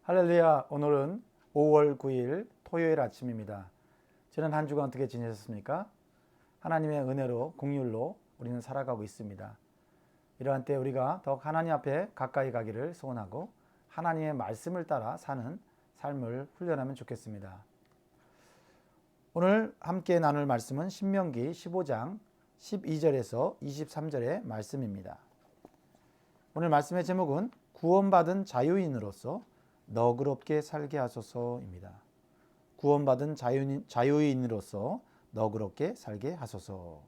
할렐루야. 오늘은 5월 9일 토요일 아침입니다. 지난 한 주간 어떻게 지내셨습니까? 하나님의 은혜로 긍휼로 우리는 살아가고 있습니다. 이러한 때 우리가 더욱 하나님 앞에 가까이 가기를 소원하고 하나님의 말씀을 따라 사는 삶을 훈련하면 좋겠습니다. 오늘 함께 나눌 말씀은 신명기 15장 12절에서 23절의 말씀입니다. 오늘 말씀의 제목은 구원받은 자유인으로서 너그럽게 살게 하소서입니다. 구원받은 자유인으로서 너그럽게 살게 하소서.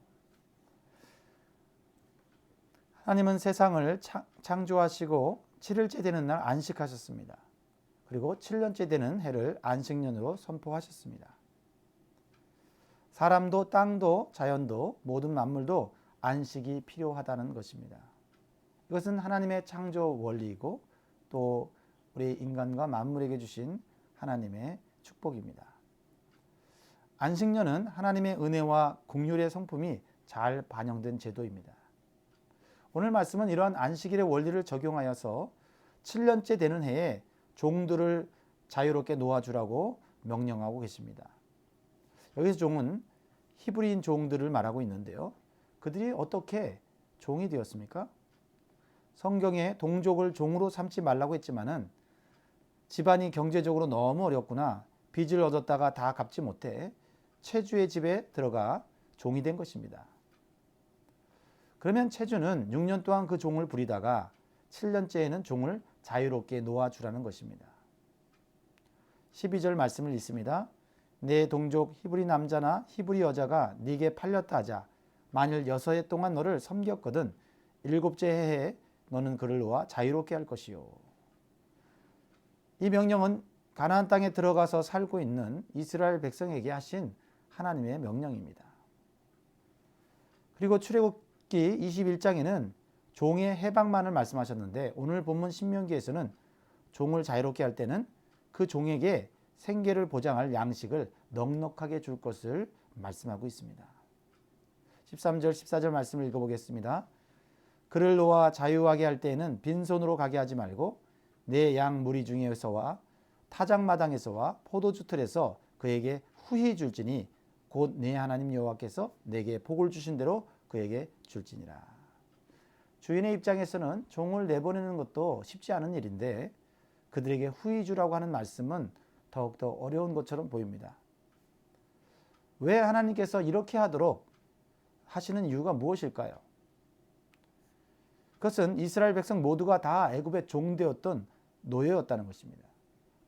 하나님은 세상을 창조하시고 7일째 되는 날 안식하셨습니다. 그리고 7년째 되는 해를 안식년으로 선포하셨습니다. 사람도 땅도 자연도 모든 만물도 안식이 필요하다는 것입니다. 이것은 하나님의 창조 원리이고 또 우리 인간과 만물에게 주신 하나님의 축복입니다. 안식년은 하나님의 은혜와 긍휼의 성품이 잘 반영된 제도입니다. 오늘 말씀은 이러한 안식일의 원리를 적용하여서 7년째 되는 해에 종들을 자유롭게 놓아주라고 명령하고 계십니다. 여기서 종은 히브리인 종들을 말하고 있는데요. 그들이 어떻게 종이 되었습니까? 성경에 동족을 종으로 삼지 말라고 했지만은 집안이 경제적으로 너무 어렵구나, 빚을 얻었다가 다 갚지 못해 채주의 집에 들어가 종이 된 것입니다. 그러면 채주는 6년 동안 그 종을 부리다가 7년째에는 종을 자유롭게 놓아주라는 것입니다. 12절 말씀을 읽습니다. 내 동족 히브리 남자나 히브리 여자가 네게 팔렸다 하자. 만일 6해 동안 너를 섬겼거든 7째 해에 너는 그를 놓아 자유롭게 할 것이요. 이 명령은 가나안 땅에 들어가서 살고 있는 이스라엘 백성에게 하신 하나님의 명령입니다. 그리고 출애굽기 21장에는 종의 해방만을 말씀하셨는데 오늘 본문 신명기에서는 종을 자유롭게 할 때는 그 종에게 생계를 보장할 양식을 넉넉하게 줄 것을 말씀하고 있습니다. 13절 14절 말씀을 읽어보겠습니다. 그를 놓아 자유하게 할 때에는 빈손으로 가게 하지 말고 내 양 무리 중에서와 타작마당에서와 포도주 틀에서 그에게 후히 줄지니 곧 내 하나님 여호와께서 내게 복을 주신 대로 그에게 줄지니라. 주인의 입장에서는 종을 내보내는 것도 쉽지 않은 일인데 그들에게 후히 주라고 하는 말씀은 더욱더 어려운 것처럼 보입니다. 왜 하나님께서 이렇게 하도록 하시는 이유가 무엇일까요? 그것은 이스라엘 백성 모두가 다 애굽의 종되었던 노예였다는 것입니다.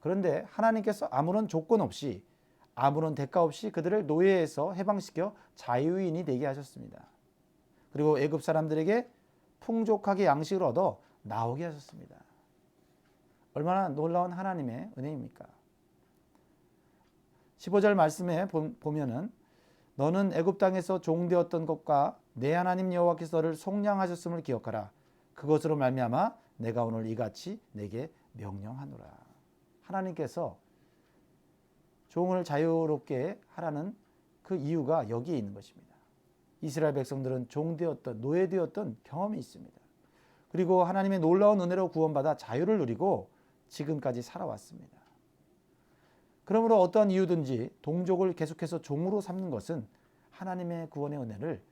그런데 하나님께서 아무런 조건 없이 아무런 대가 없이 그들을 노예에서 해방시켜 자유인이 되게 하셨습니다. 그리고 애굽 사람들에게 풍족하게 양식을 얻어 나오게 하셨습니다. 얼마나 놀라운 하나님의 은혜입니까? 15절 말씀에 보면은 너는 애굽 땅에서 종되었던 것과 내 하나님 여호와께서 너를 속량하셨음을 기억하라. 그것으로 말미암아 내가 오늘 이같이 내게 명령하노라. 하나님께서 종을 자유롭게 하라는 그 이유가 여기에 있는 것입니다. 이스라엘 백성들은 종되었던 노예되었던 경험이 있습니다. 그리고 하나님의 놀라운 은혜로 구원받아 자유를 누리고 지금까지 살아왔습니다. 그러므로 어떠한 이유든지 동족을 계속해서 종으로 삼는 것은 하나님의 구원의 은혜를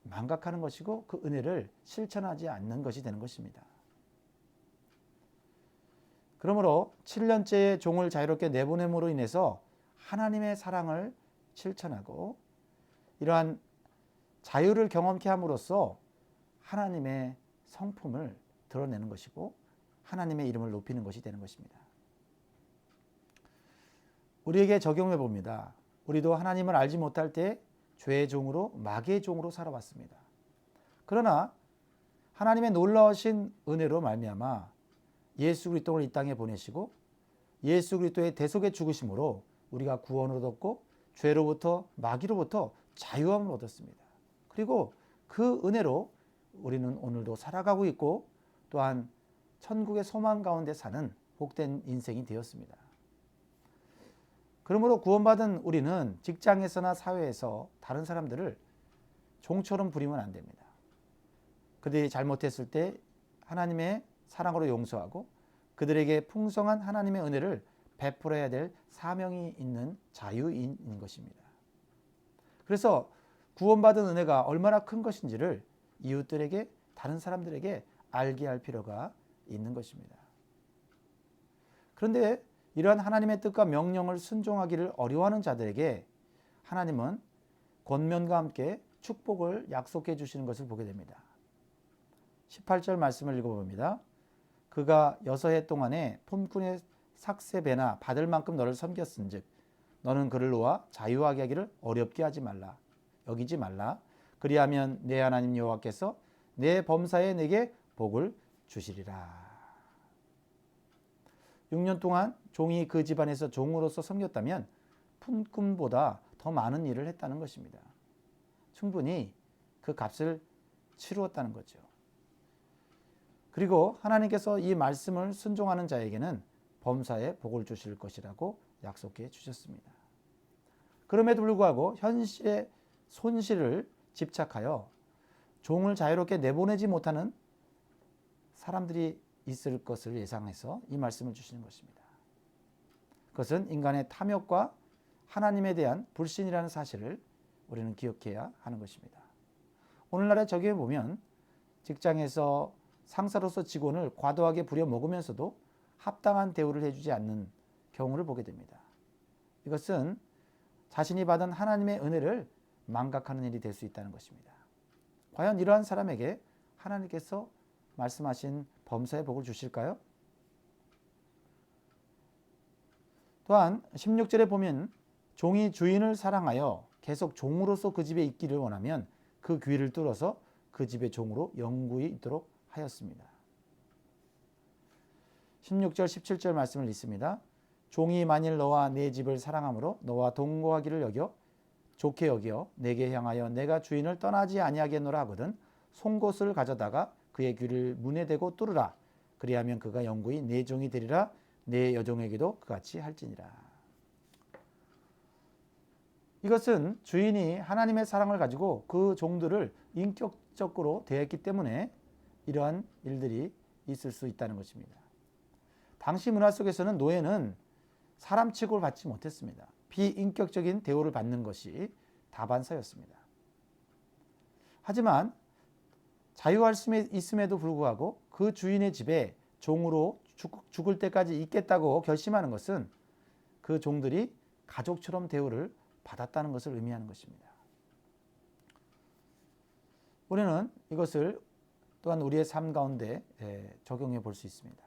망각하는 것이고 그 은혜를 실천하지 않는 것이 되는 것입니다. 그러므로 7년째의 종을 자유롭게 내보냄으로 인해서 하나님의 사랑을 실천하고 이러한 자유를 경험케 함으로써 하나님의 성품을 드러내는 것이고 하나님의 이름을 높이는 것이 되는 것입니다. 우리에게 적용해 봅니다. 우리도 하나님을 알지 못할 때 죄의 종으로 마귀의 종으로 살아왔습니다. 그러나 하나님의 놀라우신 은혜로 말미암아 예수 그리스도를 이 땅에 보내시고 예수 그리스도의 대속의 죽으심으로 우리가 구원을 얻었고 죄로부터 마귀로부터 자유함을 얻었습니다. 그리고 그 은혜로 우리는 오늘도 살아가고 있고 또한 천국의 소망 가운데 사는 복된 인생이 되었습니다. 그러므로 구원받은 우리는 직장에서나 사회에서 다른 사람들을 종처럼 부리면 안 됩니다. 그들이 잘못했을 때 하나님의 사랑으로 용서하고 그들에게 풍성한 하나님의 은혜를 베풀어야 될 사명이 있는 자유인인 것입니다. 그래서 구원받은 은혜가 얼마나 큰 것인지를 이웃들에게, 다른 사람들에게 알게 할 필요가 있는 것입니다. 그런데 이러한 하나님의 뜻과 명령을 순종하기를 어려워하는 자들에게 하나님은 권면과 함께 축복을 약속해 주시는 것을 보게 됩니다. 18절 말씀을 읽어봅니다. 그가 6해 동안에 품꾼의 삭세배나 받을 만큼 너를 섬겼은즉 너는 그를 놓아 자유하게 하기를 어렵게 하지 말라. 여기지 말라. 그리하면 내 하나님 여호와께서 내 범사에 내게 복을 주시리라. 6년 동안 종이 그 집안에서 종으로서 섬겼다면 품꾼보다 더 많은 일을 했다는 것입니다. 충분히 그 값을 치루었다는 거죠. 그리고 하나님께서 이 말씀을 순종하는 자에게는 범사에 복을 주실 것이라고 약속해 주셨습니다. 그럼에도 불구하고 현실의 손실을 집착하여 종을 자유롭게 내보내지 못하는 사람들이 있을 것을 예상해서 이 말씀을 주시는 것입니다. 그것은 인간의 탐욕과 하나님에 대한 불신이라는 사실을 우리는 기억해야 하는 것입니다. 오늘날에 적용해 보면 직장에서 상사로서 직원을 과도하게 부려먹으면서도 합당한 대우를 해주지 않는 경우를 보게 됩니다. 이것은 자신이 받은 하나님의 은혜를 망각하는 일이 될 수 있다는 것입니다. 과연 이러한 사람에게 하나님께서 말씀하신 범사의 복을 주실까요? 또한 16절에 보면 종이 주인을 사랑하여 계속 종으로서 그 집에 있기를 원하면 그 귀를 뚫어서 그 집의 종으로 영구히 있도록 하였습니다. 16절 17절 말씀을 읽습니다. 종이 만일 너와 내 집을 사랑함으로 너와 동거하기를 좋게 여겨 내게 향하여 내가 주인을 떠나지 아니하겠노라 하거든 송곳을 가져다가 그의 귀를 문에 대고 뚫으라. 그리하면 그가 영구히 내 종이 되리라. 내 여종에게도 그같이 할지니라. 이것은 주인이 하나님의 사랑을 가지고 그 종들을 인격적으로 대했기 때문에 이러한 일들이 있을 수 있다는 것입니다. 당시 문화 속에서는 노예는 사람 취급을 받지 못했습니다. 비인격적인 대우를 받는 것이 다반사였습니다. 하지만 자유할 수 있음에도 불구하고 그 주인의 집에 종으로 죽을 때까지 있겠다고 결심하는 것은 그 종들이 가족처럼 대우를 받았다는 것을 의미하는 것입니다. 우리는 이것을 또한 우리의 삶 가운데 적용해 볼 수 있습니다.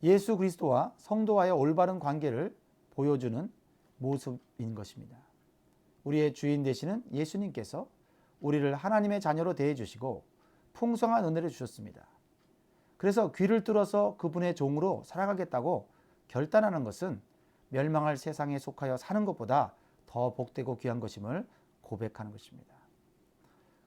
예수 그리스도와 성도와의 올바른 관계를 보여주는 모습인 것입니다. 우리의 주인 되시는 예수님께서 우리를 하나님의 자녀로 대해 주시고 풍성한 은혜를 주셨습니다. 그래서 귀를 뚫어서 그분의 종으로 살아가겠다고 결단하는 것은 멸망할 세상에 속하여 사는 것보다 더 복되고 귀한 것임을 고백하는 것입니다.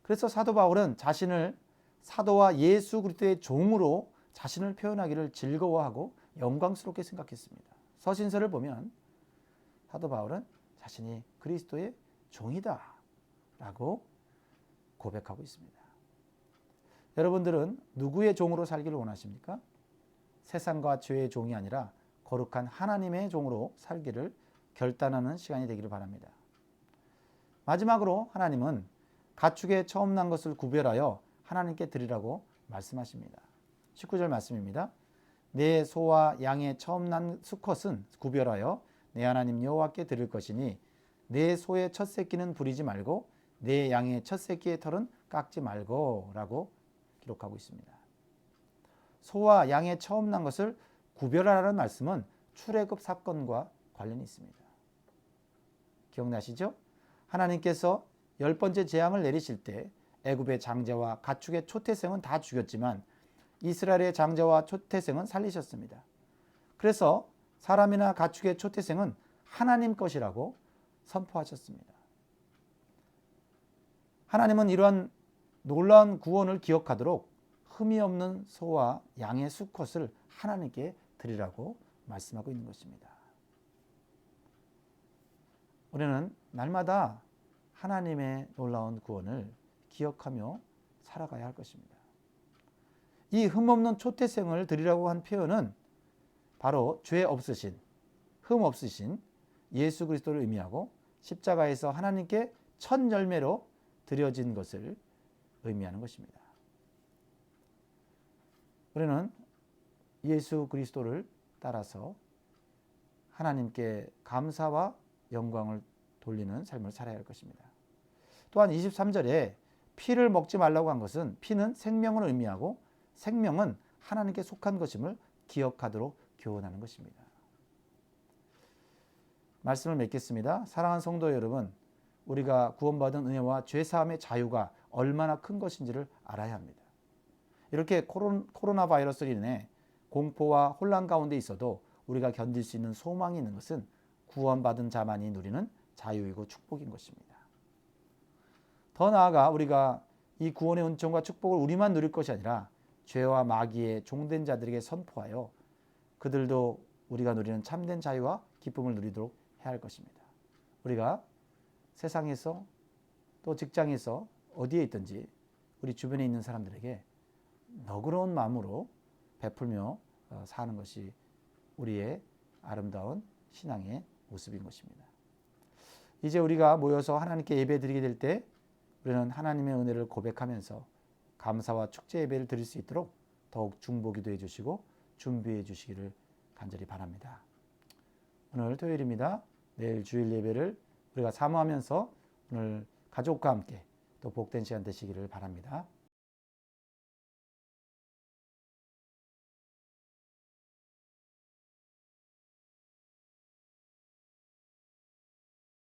그래서 사도 바울은 자신을 사도와 예수 그리스도의 종으로 자신을 표현하기를 즐거워하고 영광스럽게 생각했습니다. 서신서를 보면 사도 바울은 자신이 그리스도의 종이다 라고 고백하고 있습니다. 여러분들은 누구의 종으로 살기를 원하십니까? 세상과 죄의 종이 아니라 거룩한 하나님의 종으로 살기를 결단하는 시간이 되기를 바랍니다. 마지막으로 하나님은 가축의 처음 난 것을 구별하여 하나님께 드리라고 말씀하십니다. 19절 말씀입니다. 내 소와 양의 처음 난 수컷은 구별하여 내 하나님 여호와께 드릴 것이니 내 소의 첫 새끼는 부리지 말고 내 양의 첫 새끼의 털은 깎지 말고 라고 기록하고 있습니다. 소와 양의 처음 난 것을 구별하라는 말씀은 출애굽 사건과 관련이 있습니다. 기억나시죠? 하나님께서 10번째 재앙을 내리실 때 애굽의 장자와 가축의 초태생은 다 죽였지만 이스라엘의 장자와 초태생은 살리셨습니다. 그래서 사람이나 가축의 초태생은 하나님 것이라고 선포하셨습니다. 하나님은 이러한 놀라운 구원을 기억하도록 흠이 없는 소와 양의 수컷을 하나님께 드리라고 말씀하고 있는 것입니다. 우리는 날마다 하나님의 놀라운 구원을 기억하며 살아가야 할 것입니다. 이 흠없는 초태생을 드리라고 한 표현은 바로 죄 없으신, 흠 없으신 예수 그리스도를 의미하고 십자가에서 하나님께 첫 열매로 드려진 것을 의미하는 것입니다. 우리는 예수 그리스도를 따라서 하나님께 감사와 영광을 돌리는 삶을 살아야 할 것입니다. 또한 23절에 피를 먹지 말라고 한 것은 피는 생명을 의미하고 생명은 하나님께 속한 것임을 기억하도록 교훈하는 것입니다. 말씀을 맺겠습니다. 사랑하는 성도 여러분, 우리가 구원받은 은혜와 죄사함의 자유가 얼마나 큰 것인지를 알아야 합니다. 이렇게 코로나 바이러스로 인해 공포와 혼란 가운데 있어도 우리가 견딜 수 있는 소망이 있는 것은 구원받은 자만이 누리는 자유이고 축복인 것입니다. 더 나아가 우리가 이 구원의 은총과 축복을 우리만 누릴 것이 아니라 죄와 마귀의 종된 자들에게 선포하여 그들도 우리가 누리는 참된 자유와 기쁨을 누리도록 해야 할 것입니다. 우리가 세상에서 또 직장에서 어디에 있든지 우리 주변에 있는 사람들에게 너그러운 마음으로 베풀며 사는 것이 우리의 아름다운 신앙의 모습인 것입니다. 이제 우리가 모여서 하나님께 예배드리게 될 때 우리는 하나님의 은혜를 고백하면서 감사와 축제 예배를 드릴 수 있도록 더욱 중보기도 해주시고 준비해 주시기를 간절히 바랍니다. 오늘 토요일입니다. 내일 주일 예배를 우리가 사모하면서 오늘 가족과 함께 또 복된 시간 되시기를 바랍니다.